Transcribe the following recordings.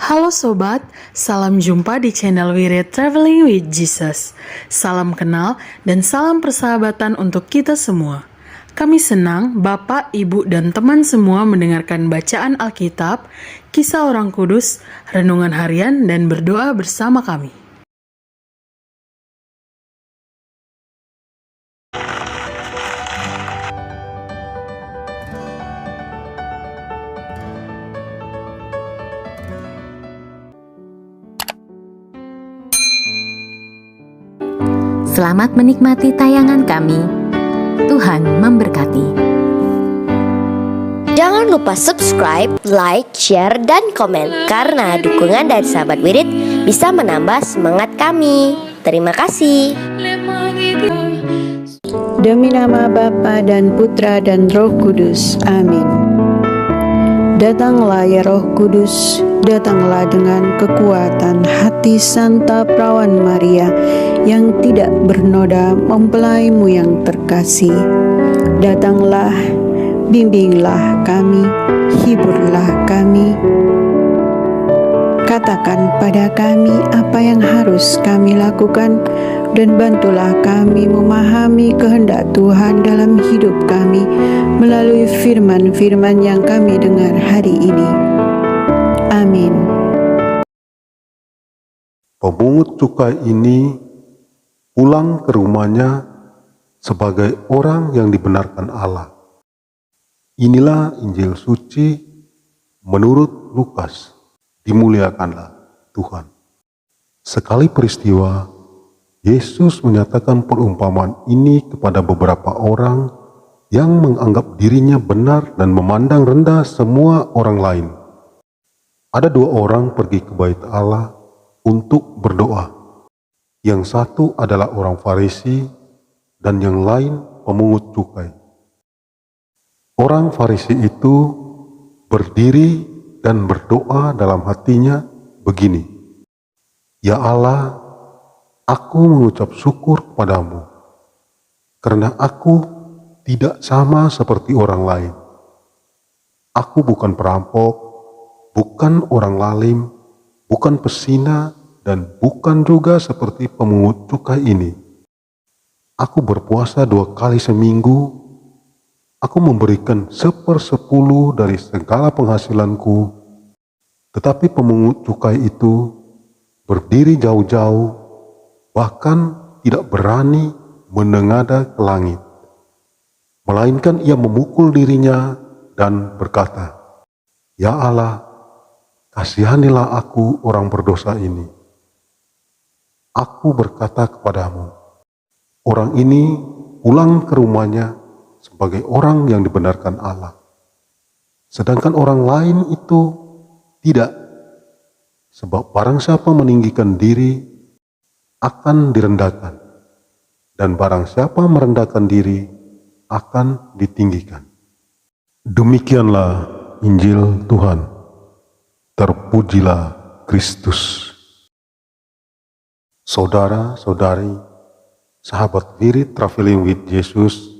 Halo sobat, salam jumpa di channel We Read Traveling with Jesus. Salam kenal dan salam persahabatan untuk kita semua. Kami senang Bapak, Ibu, dan teman semua mendengarkan bacaan Alkitab, kisah orang kudus, renungan harian, dan berdoa bersama kami. Selamat menikmati tayangan kami. Tuhan memberkati. Jangan lupa subscribe, like, share, dan komen karena dukungan dari sahabat Wirid bisa menambah semangat kami. Terima kasih. Demi nama Bapa dan Putra dan Roh Kudus. Amin. Datanglah ya Roh Kudus, datanglah dengan kekuatan hati Santa Perawan Maria yang tidak bernoda mempelaimu yang terkasih. Datanglah, bimbinglah kami, hiburlah kami. Katakan pada kami apa yang harus kami lakukan dan bantulah kami memahami kehendak Tuhan dalam hidup kami melalui firman-firman yang kami dengar hari ini. Amin. Pemungut cukai ini pulang ke rumahnya sebagai orang yang dibenarkan Allah. Inilah Injil suci menurut Lukas. Dimuliakanlah Tuhan. Sekali peristiwa, Yesus menyatakan perumpamaan ini kepada beberapa orang yang menganggap dirinya benar dan memandang rendah semua orang lain. Ada dua orang pergi ke bait Allah untuk berdoa. Yang satu adalah orang Farisi dan yang lain pemungut cukai. Orang Farisi itu berdiri dan berdoa dalam hatinya begini, "Ya Allah, aku mengucap syukur kepadamu, karena aku tidak sama seperti orang lain. Aku bukan perampok, bukan orang lalim, bukan pesina, dan bukan juga seperti pemungut cukai ini. Aku berpuasa 2 kali seminggu. Aku memberikan 1/10 dari segala penghasilanku, tetapi pemungut cukai itu berdiri jauh-jauh, bahkan tidak berani menengadah ke langit. Melainkan ia memukul dirinya dan berkata, 'Ya Allah, kasihanilah aku orang berdosa ini.' Aku berkata kepadamu, orang ini pulang ke rumahnya sebagai orang yang dibenarkan Allah. Sedangkan orang lain itu tidak. Sebab barang siapa meninggikan diri akan direndahkan, dan barang siapa merendahkan diri akan ditinggikan." Demikianlah Injil Tuhan. Terpujilah Kristus. Saudara-saudari, sahabat Wirid Traveling with Jesus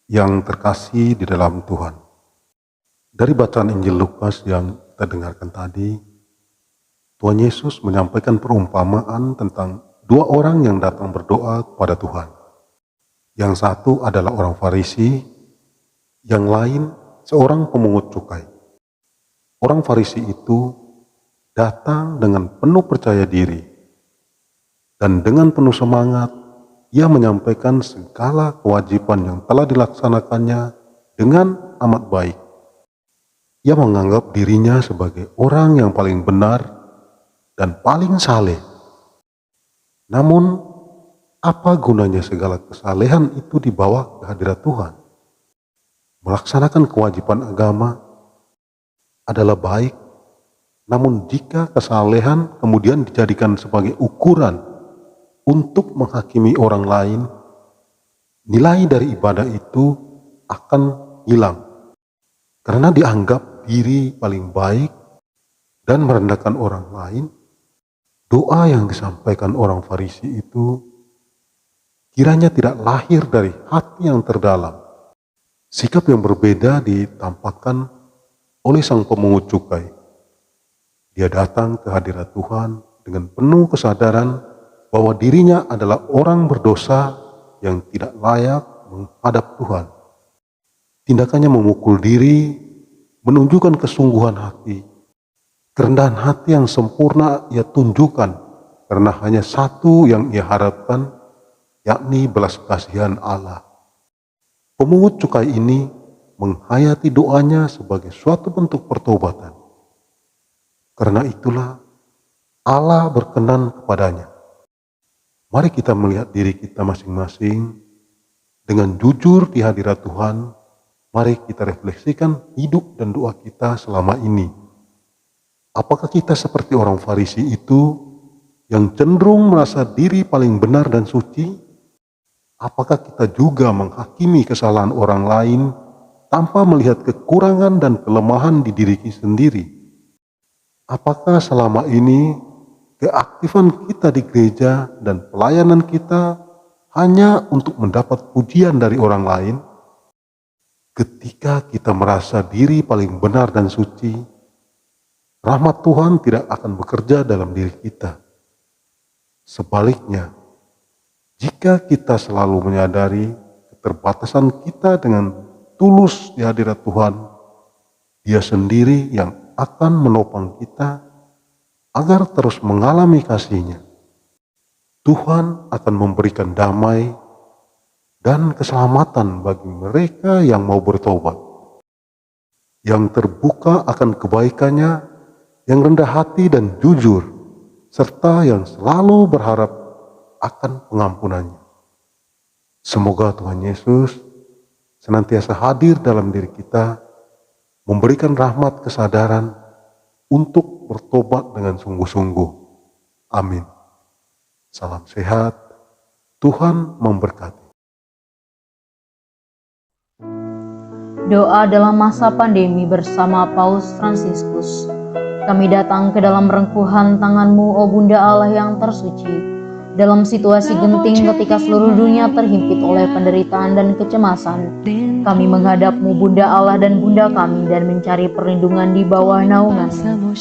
yang terkasih di dalam Tuhan. Dari bacaan Injil Lukas yang kita dengarkan tadi, Tuhan Yesus menyampaikan perumpamaan tentang dua orang yang datang berdoa kepada Tuhan. Yang satu adalah orang Farisi, yang lain seorang pemungut cukai. Orang Farisi itu datang dengan penuh percaya diri dan dengan penuh semangat. Ia menyampaikan segala kewajiban yang telah dilaksanakannya dengan amat baik. Ia menganggap dirinya sebagai orang yang paling benar dan paling saleh. Namun, apa gunanya segala kesalehan itu di bawah kehadirat Tuhan? Melaksanakan kewajiban agama adalah baik, namun jika kesalehan kemudian dijadikan sebagai ukuran untuk menghakimi orang lain, nilai dari ibadah itu akan hilang. Karena dianggap diri paling baik dan merendahkan orang lain, doa yang disampaikan orang Farisi itu kiranya tidak lahir dari hati yang terdalam. Sikap yang berbeda ditampakkan oleh sang pemungut cukai. Dia datang ke hadirat Tuhan dengan penuh kesadaran bahwa dirinya adalah orang berdosa yang tidak layak menghadap Tuhan. Tindakannya memukul diri, menunjukkan kesungguhan hati. Kerendahan hati yang sempurna ia tunjukkan karena hanya satu yang ia harapkan, yakni belas kasihan Allah. Pemungut cukai ini menghayati doanya sebagai suatu bentuk pertobatan. Karena itulah Allah berkenan kepadanya. Mari kita melihat diri kita masing-masing dengan jujur di hadirat Tuhan. Mari kita refleksikan hidup dan doa kita selama ini. Apakah kita seperti orang Farisi itu yang cenderung merasa diri paling benar dan suci? Apakah kita juga menghakimi kesalahan orang lain tanpa melihat kekurangan dan kelemahan di diri sendiri? Apakah selama ini keaktifan kita di gereja dan pelayanan kita hanya untuk mendapat pujian dari orang lain? Ketika kita merasa diri paling benar dan suci, rahmat Tuhan tidak akan bekerja dalam diri kita. Sebaliknya, jika kita selalu menyadari keterbatasan kita dengan tulus di hadirat Tuhan, Dia sendiri yang akan menopang kita agar terus mengalami kasih-Nya. Tuhan akan memberikan damai dan keselamatan bagi mereka yang mau bertobat, yang terbuka akan kebaikannya, yang rendah hati dan jujur, serta yang selalu berharap akan pengampunannya. Semoga Tuhan Yesus senantiasa hadir dalam diri kita, memberikan rahmat kesadaran untuk bertobat dengan sungguh-sungguh. Amin. Salam sehat, Tuhan memberkati. Doa dalam masa pandemi bersama Paus Fransiskus. Kami datang ke dalam rengkuhan tangan-Mu, O Bunda Allah yang tersuci. Dalam situasi genting ketika seluruh dunia terhimpit oleh penderitaan dan kecemasan, kami menghadap-Mu, Bunda Allah dan Bunda kami, dan mencari perlindungan di bawah naungan-Mu.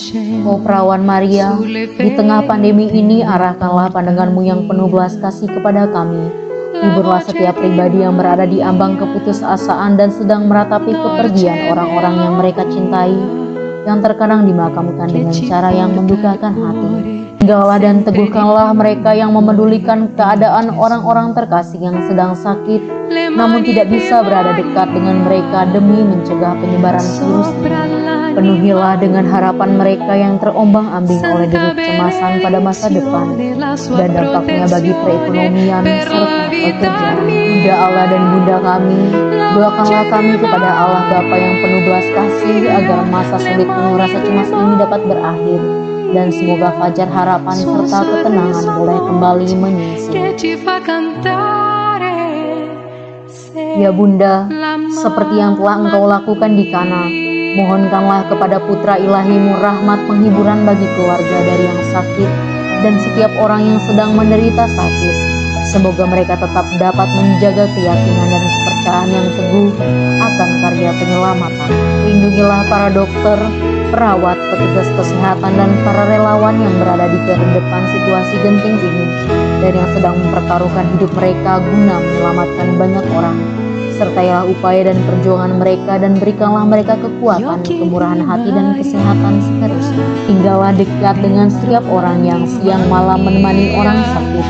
O Perawan Maria, di tengah pandemi ini arahkanlah pandangan-Mu yang penuh belas kasih kepada kami. Hiburlah setiap pribadi yang berada di ambang keputusasaan dan sedang meratapi kepergian orang-orang yang mereka cintai, yang terkadang dimakamkan dengan cara yang membukakan hati. Tinggallah dan teguhkanlah mereka yang memedulikan keadaan orang-orang terkasih yang sedang sakit, namun tidak bisa berada dekat dengan mereka demi mencegah penyebaran virus ini. Penuhilah dengan harapan mereka yang terombang-ambing oleh deru kecemasan pada masa depan dan dampaknya bagi perekonomian serta pekerjaan. Bunda Allah dan Bunda kami, doakanlah kami kepada Allah Bapa yang penuh belas kasih agar masa sulit penuh rasa cemas ini dapat berakhir, dan semoga fajar harapan serta ketenangan boleh kembali menyinsil. Ya Bunda, seperti yang telah Engkau lakukan di Kana, mohonkanlah kepada Putra Ilahi-Mu rahmat penghiburan bagi keluarga dari yang sakit dan setiap orang yang sedang menderita sakit. Semoga mereka tetap dapat menjaga keyakinan dan kepercayaan yang teguh akan karya penyelamatan. Lindungilah para dokter, perawat, petugas kesehatan, dan para relawan yang berada di depan situasi genting ini dan yang sedang mempertaruhkan hidup mereka guna menyelamatkan banyak orang. Sertailah upaya dan perjuangan mereka dan berikanlah mereka kekuatan, kemurahan hati, dan kesehatan seterusnya. Tinggallah dekat dengan setiap orang yang siang malam menemani orang sakit,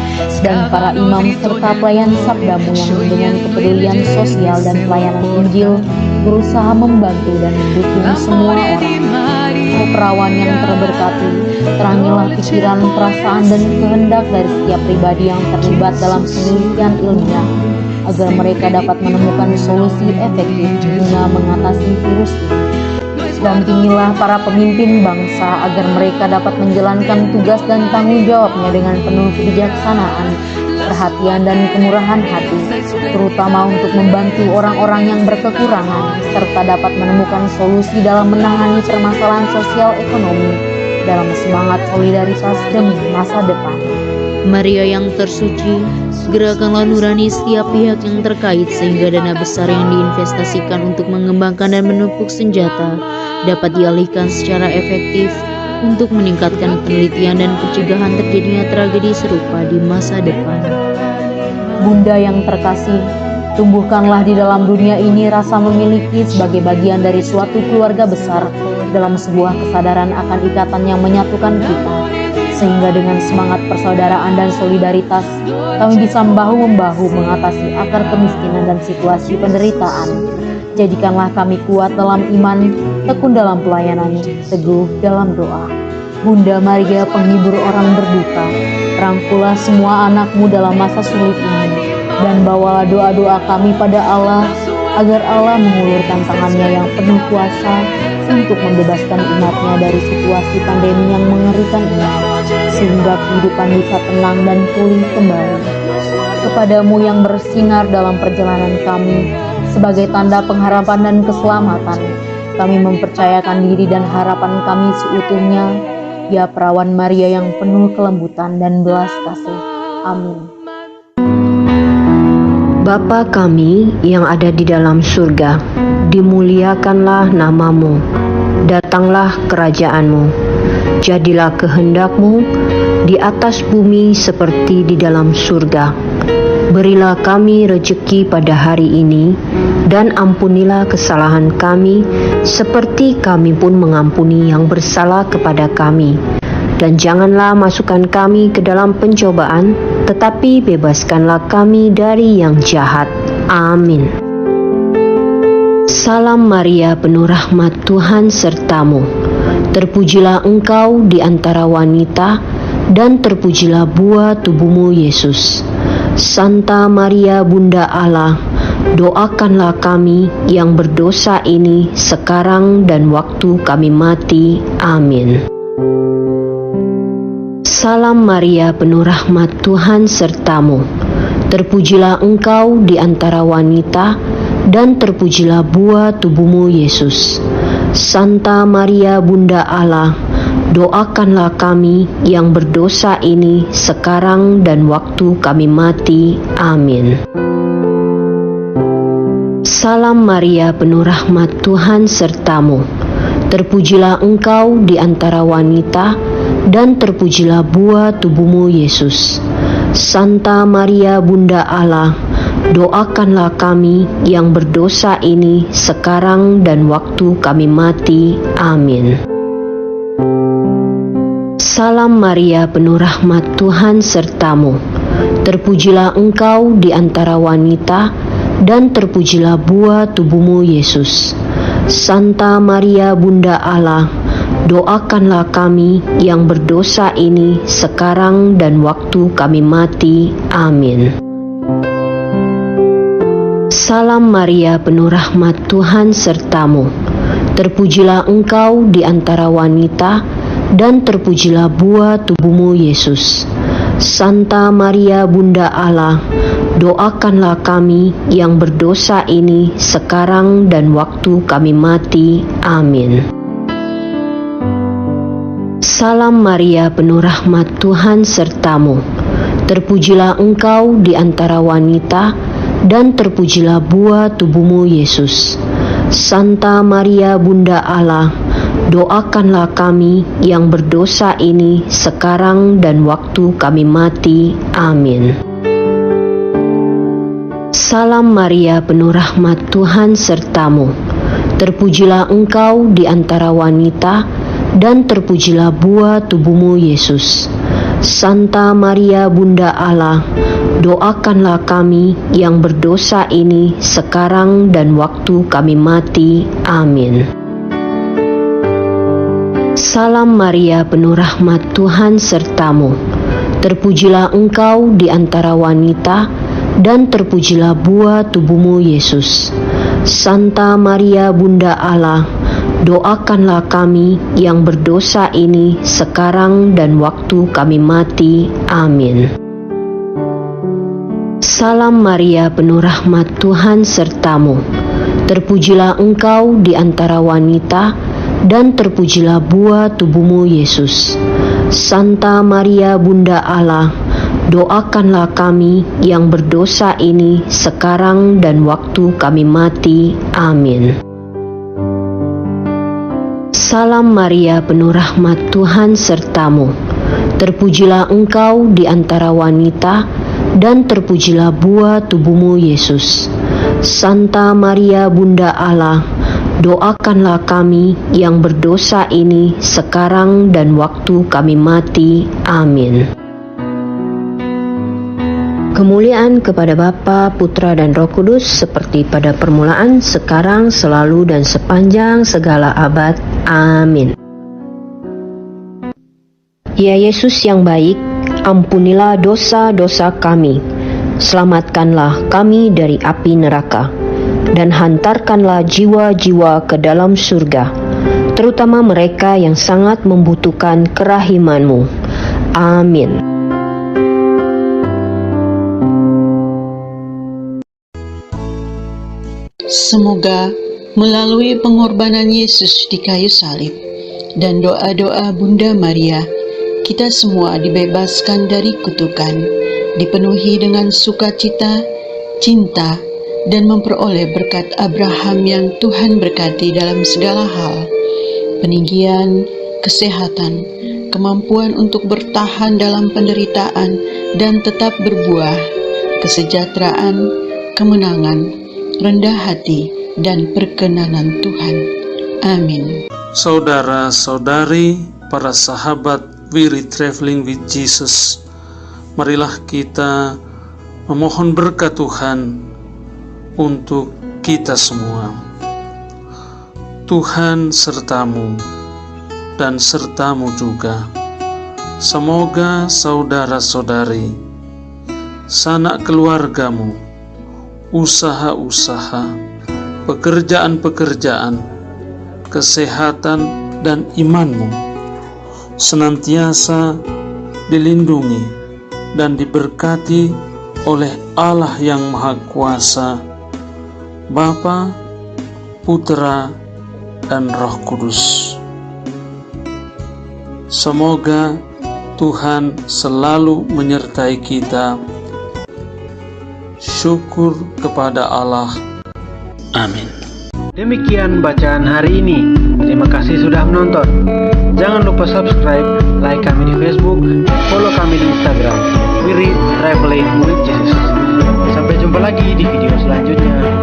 dan para imam serta pelayan sabda-Mu yang dengan kepedulian sosial dan pelayanan Injil berusaha membantu dan mendukung semua orang. O Perawan yang terberkati, terangilah pikiran, perasaan, dan kehendak dari setiap pribadi yang terlibat dalam penelitian ilmiah, agar mereka dapat menemukan solusi efektif guna mengatasi virus ini. Dampingilah para pemimpin bangsa agar mereka dapat menjalankan tugas dan tanggung jawabnya dengan penuh kebijaksanaan, perhatian, dan kemurahan hati, terutama untuk membantu orang-orang yang berkekurangan, serta dapat menemukan solusi dalam menangani permasalahan sosial ekonomi dalam semangat solidaritas demi masa depan. Maria yang tersuci, gerakanlah nurani setiap pihak yang terkait sehingga dana besar yang diinvestasikan untuk mengembangkan dan menumpuk senjata dapat dialihkan secara efektif untuk meningkatkan penelitian dan pencegahan terjadinya tragedi serupa di masa depan. Bunda yang terkasih, tumbuhkanlah di dalam dunia ini rasa memiliki sebagai bagian dari suatu keluarga besar dalam sebuah kesadaran akan ikatan yang menyatukan kita, sehingga dengan semangat persaudaraan dan solidaritas kami bisa bahu-membahu mengatasi akar kemiskinan dan situasi penderitaan. Jadikanlah kami kuat dalam iman, tekun dalam pelayanan, teguh dalam doa. Bunda Maria, penghibur orang berduka, rangkulah semua anakmu dalam masa sulit ini, dan bawalah doa-doa kami pada Allah, agar Allah mengulurkan tangannya yang penuh kuasa untuk membebaskan umatnya dari situasi pandemi yang mengerikan ini, sehingga kehidupan bisa tenang dan pulih kembali. Kepadamu yang bersinar dalam perjalanan kami, sebagai tanda pengharapan dan keselamatan, kami mempercayakan diri dan harapan kami seutuhnya, ya Perawan Maria yang penuh kelembutan dan belas kasih. Amin. Bapa kami yang ada di dalam surga, dimuliakanlah namamu, datanglah kerajaanmu, jadilah kehendakmu di atas bumi seperti di dalam surga. Berilah kami rejeki pada hari ini, dan ampunilah kesalahan kami, seperti kami pun mengampuni yang bersalah kepada kami. Dan janganlah masukkan kami ke dalam pencobaan, tetapi bebaskanlah kami dari yang jahat. Amin. Salam Maria, penuh rahmat, Tuhan sertamu. Terpujilah engkau di antara wanita, dan terpujilah buah tubuhmu, Yesus. Santa Maria, Bunda Allah, doakanlah kami yang berdosa ini sekarang dan waktu kami mati. Amin. Salam Maria, penuh rahmat, Tuhan sertamu. Terpujilah engkau di antara wanita, dan terpujilah buah tubuhmu, Yesus. Santa Maria, Bunda Allah, doakanlah kami yang berdosa ini sekarang dan waktu kami mati. Amin. Salam Maria, penuh rahmat, Tuhan sertamu. Terpujilah engkau di antara wanita, dan terpujilah buah tubuhmu, Yesus. Santa Maria, Bunda Allah, doakanlah kami yang berdosa ini sekarang dan waktu kami mati. Amin. Salam Maria, penuh rahmat, Tuhan sertamu. Terpujilah engkau di antara wanita, dan terpujilah buah tubuhmu, Yesus. Santa Maria, Bunda Allah, doakanlah kami yang berdosa ini sekarang dan waktu kami mati. Amin. Salam Maria, penuh rahmat, Tuhan sertamu. Terpujilah engkau di antara wanita, dan terpujilah buah tubuhmu, Yesus. Santa Maria, Bunda Allah, doakanlah kami yang berdosa ini sekarang dan waktu kami mati. Amin. Salam Maria, penuh rahmat, Tuhan sertamu. Terpujilah engkau di antara wanita, dan terpujilah buah tubuhmu, Yesus. Santa Maria, Bunda Allah, doakanlah kami yang berdosa ini sekarang dan waktu kami mati. Amin. Salam Maria, penuh rahmat, Tuhan sertamu. Terpujilah engkau di antara wanita, dan terpujilah buah tubuhmu, Yesus. Santa Maria, Bunda Allah, doakanlah kami yang berdosa ini sekarang dan waktu kami mati. Amin. Salam Maria, penuh rahmat, Tuhan sertamu. Terpujilah engkau di antara wanita, dan terpujilah buah tubuhmu, Yesus. Santa Maria, Bunda Allah, doakanlah kami yang berdosa ini sekarang dan waktu kami mati. Amin. Salam Maria, penuh rahmat, Tuhan sertamu. Terpujilah engkau di antara wanita, dan terpujilah buah tubuhmu, Yesus. Santa Maria, Bunda Allah, doakanlah kami yang berdosa ini sekarang dan waktu kami mati. Amin. Salam Maria, penuh rahmat, Tuhan sertamu. Terpujilah engkau di antara wanita, dan terpujilah buah tubuhmu, Yesus. Santa Maria, Bunda Allah, doakanlah kami yang berdosa ini sekarang dan waktu kami mati. Amin. Kemuliaan kepada Bapa, Putra, dan Roh Kudus, seperti pada permulaan, sekarang, selalu, dan sepanjang segala abad. Amin. Ya Yesus yang baik, ampunilah dosa-dosa kami, selamatkanlah kami dari api neraka, dan hantarkanlah jiwa-jiwa ke dalam surga, terutama mereka yang sangat membutuhkan kerahiman-Mu. Amin. Semoga melalui pengorbanan Yesus di kayu salib dan doa-doa Bunda Maria, kita semua dibebaskan dari kutukan, dipenuhi dengan sukacita, cinta, dan memperoleh berkat Abraham yang Tuhan berkati dalam segala hal, peninggian, kesehatan, kemampuan untuk bertahan dalam penderitaan dan tetap berbuah, kesejahteraan, kemenangan, rendah hati, dan perkenanan Tuhan. Amin. Saudara-saudari, para sahabat Wirid Traveling with Jesus, marilah kita memohon berkat Tuhan untuk kita semua. Tuhan sertamu dan sertamu juga. Semoga saudara-saudari, sanak keluargamu, usaha-usaha, pekerjaan-pekerjaan, kesehatan, dan imanmu senantiasa dilindungi dan diberkati oleh Allah yang Maha Kuasa, Bapa, Putra, dan Roh Kudus. Semoga Tuhan selalu menyertai kita. Syukur kepada Allah. Amin. Demikian bacaan hari ini. Terima kasih sudah menonton. Jangan lupa subscribe, like kami di Facebook, follow kami di Instagram. Wirid Traveling with Jesus. Sampai jumpa lagi di video selanjutnya.